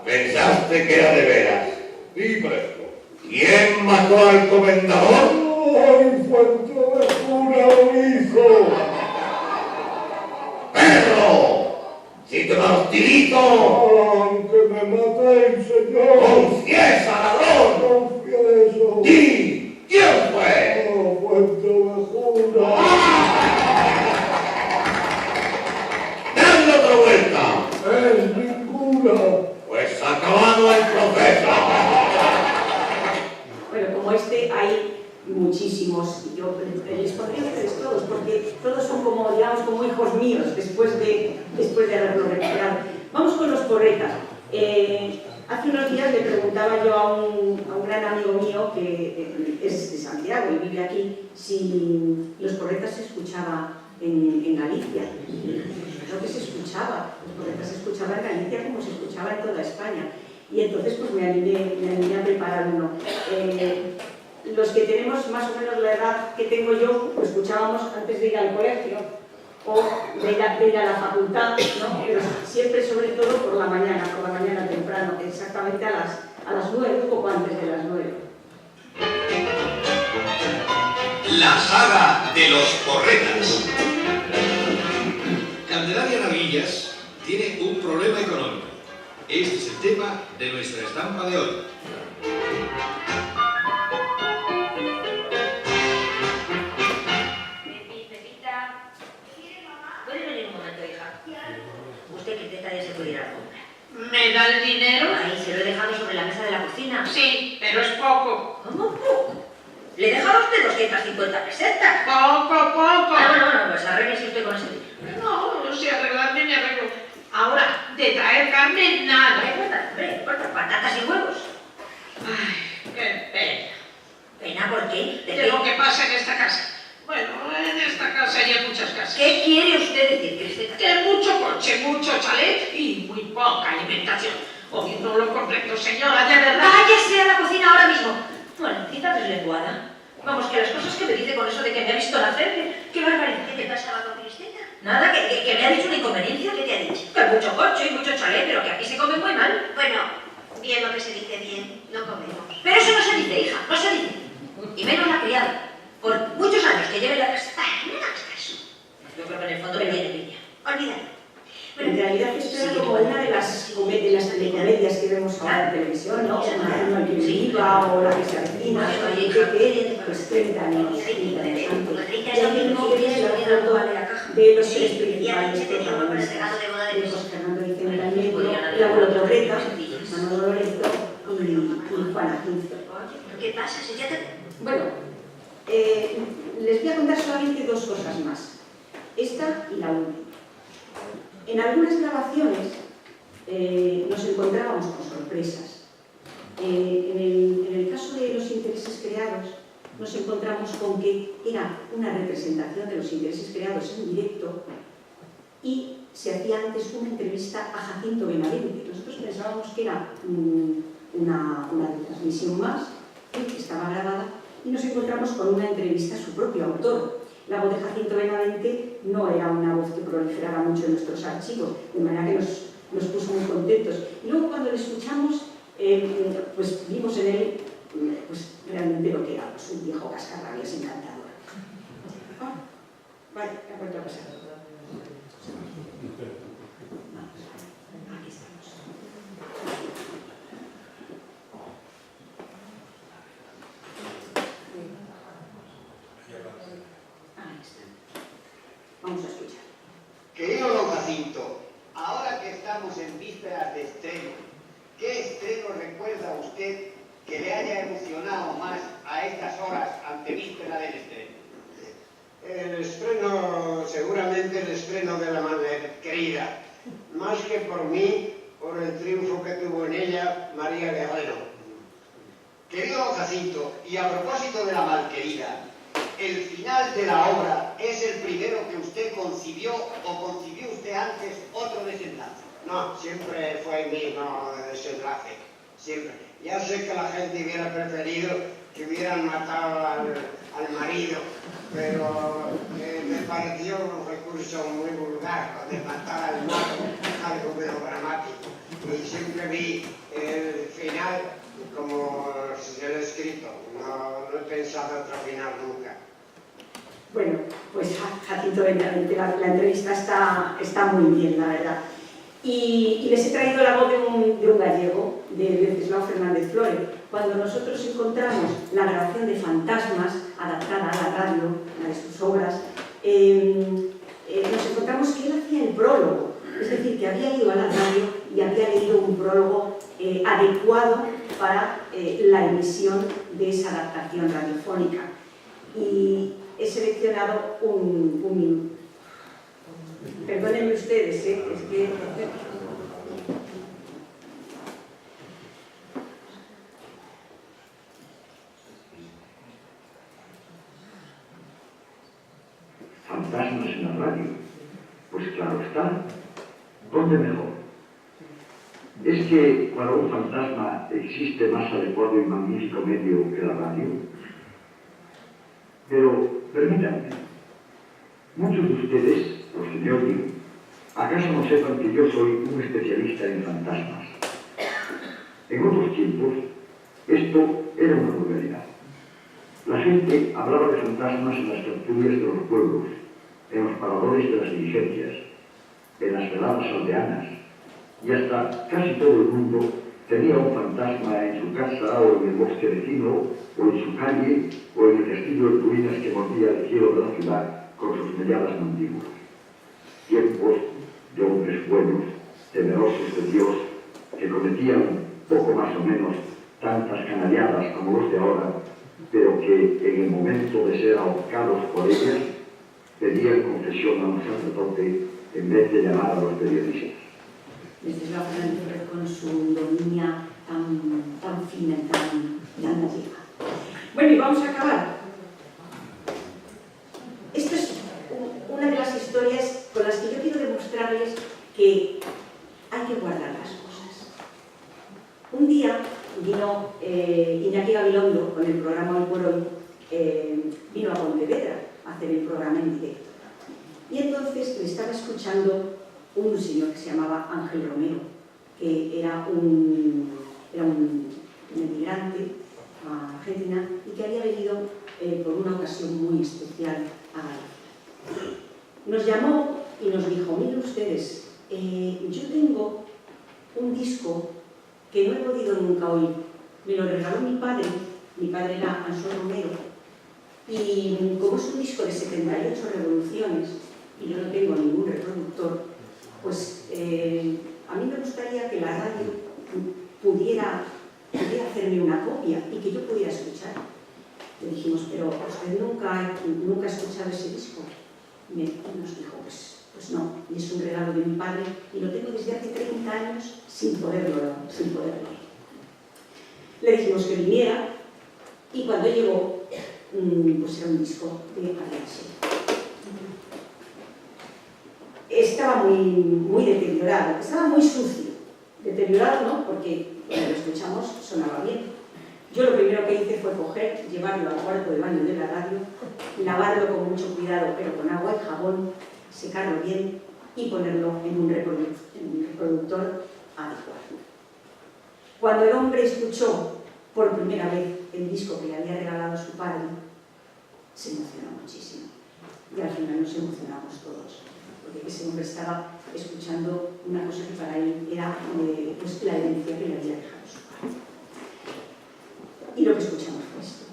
¿Pensaste que era de veras? Sí, presto. ¿Quién mató al comendador? ¡Ay, Fuente Ovejuna lo hizo! ¡Perro! ¡Si te martirizo! ¡Aunque me matéis, señor! ¡Confiesa, ladrón! ¡Confieso! ¡Di! ¿Quién fue? ¡Oh, Fuente Ovejuna! ¡Dale otra vuelta! ¡Es ninguna! Pues acabado el proceso. Bueno, como este hay muchísimos, yo les pondría a ustedes todos, porque todos son como, digamos, como hijos míos después de haberlo recuperado. Vamos con los porretas. Hace unos días le preguntaba yo a un gran amigo mío que es de Santiago y vive aquí, si los porretas se escuchaba en Galicia. Creo que se escuchaba, los porretas se escuchaba en Galicia como se escuchaba en toda España. Y entonces pues me animé a preparar uno. Los que tenemos más o menos la edad que tengo yo, lo escuchábamos antes de ir al colegio o de ir a la facultad, ¿no? Pero siempre, sobre todo, por la mañana temprano, exactamente a las 9, un poco antes de las 9. La saga de los porretas. Candelaria Navillas tiene un problema económico. Este es el tema de nuestra estampa de hoy. ¿Usted qué teta se puede ir a la compra? ¿Me da el dinero? Ahí, se lo he dejado sobre la mesa de la cocina. Sí, pero es poco. ¿Cómo poco? ¿Le he dejado a usted 250 pesetas? Poco. Bueno, pues arréglese usted con ese dinero. No, si arreglarme me arreglo. Ahora, de traer carne, nada. Hombre, patatas y huevos. Ay, qué pena. ¿Pena por qué? De lo que pasa en esta casa. Bueno, en esta casa hay muchas casas. ¿Qué quiere usted decir, Cristina? Que mucho coche, mucho chalet y muy poca alimentación. Hoy no lo comprendo, señora, de verdad. ¡Váyase a la cocina ahora mismo! Bueno, quizá deslenguada. Vamos, que las cosas que me dice con eso de que me ha visto nacer, qué barbaridad. ¿Qué te pasaba con Cristina? Nada, que me ha dicho una inconveniencia. ¿Qué te ha dicho? Que mucho coche y mucho chalet, pero que aquí se come muy mal. Bueno, bien lo que se dice bien, no comemos. Pero eso no se dice, hija, no se dice. Y menos la criada. Por muchos años que lleve en la casa. No le hagas caso. Yo creo que en el fondo me viene niña. Olvídalo. Bueno, en realidad esto era como una de las telecomedias que vemos ahora en televisión, ¿no? Una que viva o la que se avecina, que pues 30 años. Y aquí no viene la foto de los tres principales protagonistas, de José Fernando Vicente Almendro, el abuelo Torreta, Manolo Loreto y Juana Quince. ¿Qué pasa? Si ya te... Bueno, les voy a contar solamente dos cosas más. Esta y la última. En algunas grabaciones nos encontrábamos con sorpresas. En el caso de los intereses creados, nos encontramos con que era una representación de los intereses creados en directo y se hacía antes una entrevista a Jacinto Benavente. Nosotros pensábamos que era una transmisión más, que estaba grabada, y nos encontramos con una entrevista a su propio autor. La voz de Jacinto Benavente no era una voz que proliferara mucho en nuestros archivos, de manera que nos puso muy contentos. Y luego cuando lo escuchamos, pues vimos en él pues, realmente lo que era, pues, un viejo cascarrabias encantador. Vale, ha vuelto a pasar. Aquí estamos. Ahí está. Vamos a escuchar. Querido don Jacinto, ahora que estamos en vísperas de estreno, ¿qué estreno recuerda usted que le haya emocionado más a estas horas ante víspera del estreno? El estreno, seguramente el estreno de La Malquerida, más que por mí, por el triunfo que tuvo en ella María Guerrero. Querido don Jacinto, y a propósito de La Malquerida, ¿el final de la obra es el primero que usted concibió o concibió usted antes otro desenlace? No, siempre fue el mismo desenlace, siempre. Ya sé que la gente hubiera preferido que hubieran matado al marido, pero me pareció un recurso muy vulgar, lo de matar al malo, algo melodramático. Y siempre vi el final como se lo he escrito, no he pensado otro final nunca. Bueno, pues Jacinto Benavente, la entrevista está muy bien, la verdad. Y les he traído la voz de un gallego, de Wenceslao Fernández Flores. Cuando nosotros encontramos la grabación de Fantasmas, adaptada a la radio, una de sus obras, nos encontramos que él hacía el prólogo, es decir, que había ido a la radio y había leído un prólogo adecuado para la emisión de esa adaptación radiofónica. Y he seleccionado un minuto. Perdónenme ustedes, es que... Fantasmas en la radio. Pues claro está. ¿Dónde mejor? ¿Es que para un fantasma existe más adecuado y magnífico medio que la radio? Pero, permítanme, muchos de ustedes, los que me oyen, acaso no sepan que yo soy un especialista en fantasmas. En otros tiempos, esto era una vulgaridad. La gente hablaba de fantasmas en las tertulias de los pueblos, en los paradores de las diligencias, en las veladas aldeanas, y hasta casi todo el mundo tenía un fantasma en su casa o en el bosque vecino, o en su calle, o en el castillo en ruinas que mordía el cielo de la ciudad con sus melladas mandíbulas. Tiempos de hombres buenos, temerosos de Dios, que cometían poco más o menos tantas canariadas como los de ahora, pero que en el momento de ser ahorcados por ellas, pedían confesión a un sacerdote en vez de llamar a los periodistas. Wenceslao Fernández Flores con su ironía tan fina y tan gallega. Bueno, y vamos a acabar. Esta es una de las historias con las que yo quiero demostrarles que hay que guardar las cosas. Un día vino Iñaki Gabilondo con el programa Hoy por Hoy, vino a Pontevedra a hacer el programa en directo. Y entonces le estaba escuchando un señor que se llamaba Ángel Romero, que era un emigrante a Argentina y que había venido por una ocasión muy especial a Galicia. Nos llamó y nos dijo, miren ustedes, yo tengo un disco que no he podido nunca oír. Me lo regaló mi padre era Ansó Romero, y como es un disco de 78 revoluciones y yo no tengo ningún reproductor, pues a mí me gustaría que la radio pudiera hacerme una copia y que yo pudiera escuchar. Le dijimos, pero usted nunca ha escuchado ese disco. Y nos dijo, pues Pues no, y es un regalo de mi padre y lo tengo desde hace 30 años sin poderlo leer. Le dijimos que viniera y cuando llegó, pues era un disco de Arias. Estaba muy deteriorado, estaba muy sucio. Deteriorado no, porque cuando lo escuchamos sonaba bien. Yo lo primero que hice fue coger, llevarlo al cuarto de baño de la radio, lavarlo con mucho cuidado, pero con agua y jabón, secarlo bien y ponerlo en un reproductor adecuado. Cuando el hombre escuchó por primera vez el disco que le había regalado su padre, se emocionó muchísimo. Y al final nos emocionamos todos, porque ese hombre estaba escuchando una cosa que para él era pues, la herencia que le había dejado su padre. Y lo que escuchamos fue esto.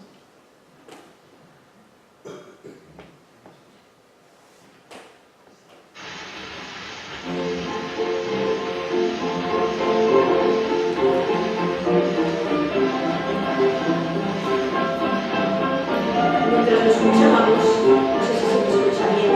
Mientras lo escuchábamos, no sé si se me escucha bien,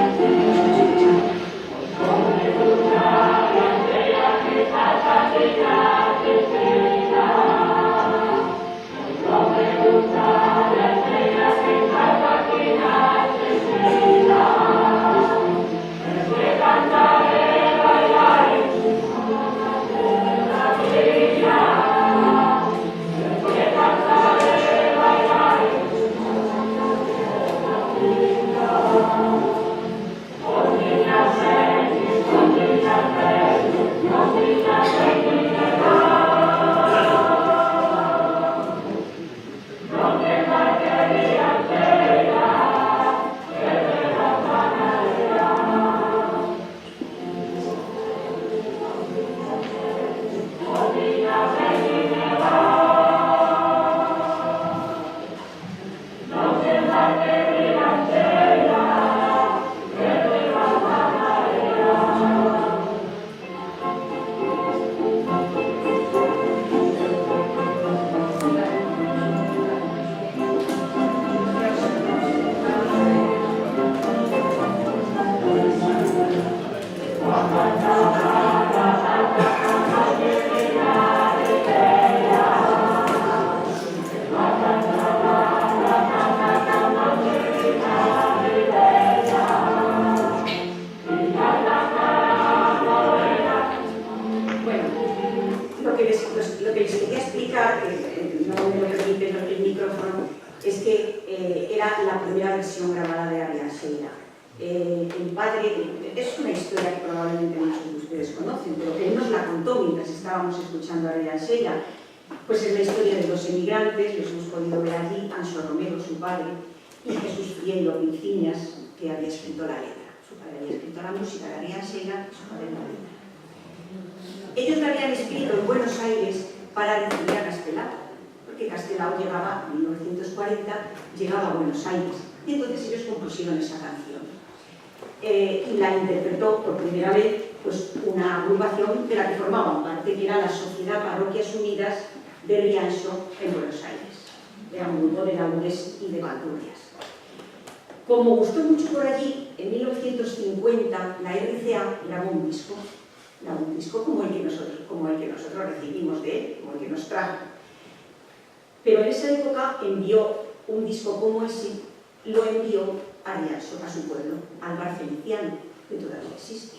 pues es la historia de dos emigrantes, los hemos podido ver allí, Anxo Romero, su padre, y Jesús Frielo Pinciñas, que había escrito la letra. Su padre había escrito la música, la Arias Sheila, su padre la letra. Ellos la habían escrito en Buenos Aires para recibir a Castelao, porque Castelao llegaba, en 1940, llegaba a Buenos Aires, y entonces ellos compusieron esa canción. Y la interpretó por primera vez pues, una agrupación de la que formaban parte, que era la Sociedad Parroquias Unidas de Rianxo en Buenos Aires. Era un grupo de laúdes y de bandurrias. Como gustó mucho por allí, en 1950 la RCA grabó un disco como el que nosotros recibimos de él, como el que nos trajo. Pero en esa época envió un disco como ese, lo envió a Rianxo, a su pueblo, al Bar Feliciano, que todavía existe.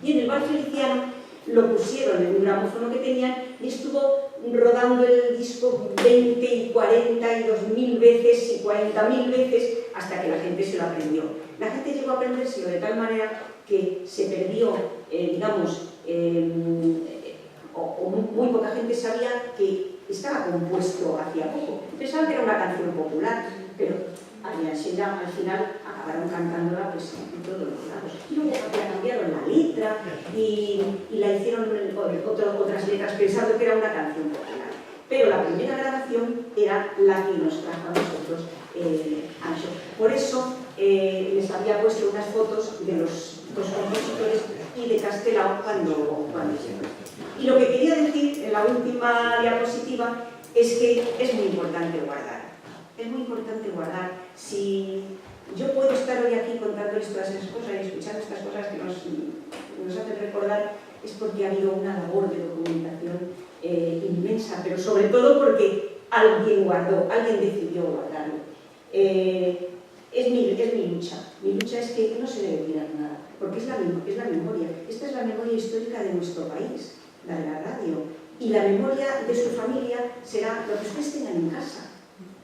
Y en el Bar Feliciano lo pusieron en un gramófono que tenían y estuvo rodando el disco 20 y 40 y 2000 veces y 40.000 veces hasta que la gente se lo aprendió. La gente llegó a aprendérselo de tal manera que se perdió, o muy poca gente sabía que estaba compuesto hacía poco. Pensaban que era una canción popular, pero Arias Sheila al final acabaron cantándola pues, en todos los lados. Y luego cambiaron la letra y la hicieron otras letras pensando que era una canción popular. Pero la primera grabación era la que nos trajo a nosotros Anxo. Por eso les había puesto unas fotos de los dos compositores y de Castelao cuando hicieron. Y lo que quería decir en la última diapositiva es que es muy importante guardar. Es muy importante guardar. Si yo puedo estar hoy aquí contándoles todas esas cosas y escuchando estas cosas que nos hacen recordar, es porque ha habido una labor de documentación inmensa, pero sobre todo porque alguien guardó, alguien decidió guardarlo. Es mi lucha. Mi lucha es que no se debe tirar nada, porque es la memoria. Esta es la memoria histórica de nuestro país, la de la radio. Y la memoria de su familia será lo que ustedes tengan en casa.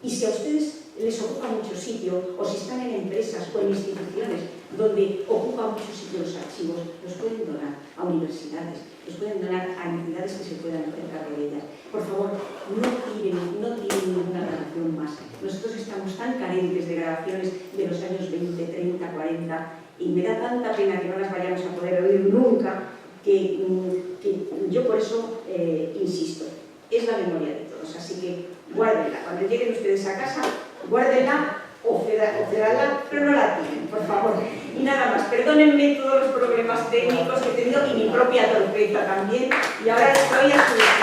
Y si a ustedes les ocupa mucho sitio, o si están en empresas o en instituciones donde ocupa mucho sitio los archivos, los pueden donar a universidades, los pueden donar a entidades que se puedan hacer cargo de ellas. Por favor, no tiren ninguna grabación más. Nosotros estamos tan carentes de grabaciones de los años 20, 30, 40, y me da tanta pena que no las vayamos a poder oír nunca, que yo por eso insisto, es la memoria de todos, así que guárdenla. Cuando lleguen ustedes a casa, guárdenla o cedadla, pero no la tiren, por favor. Y nada más, perdónenme todos los problemas técnicos que he tenido y mi propia torpeza también, y ahora estoy a su disposición.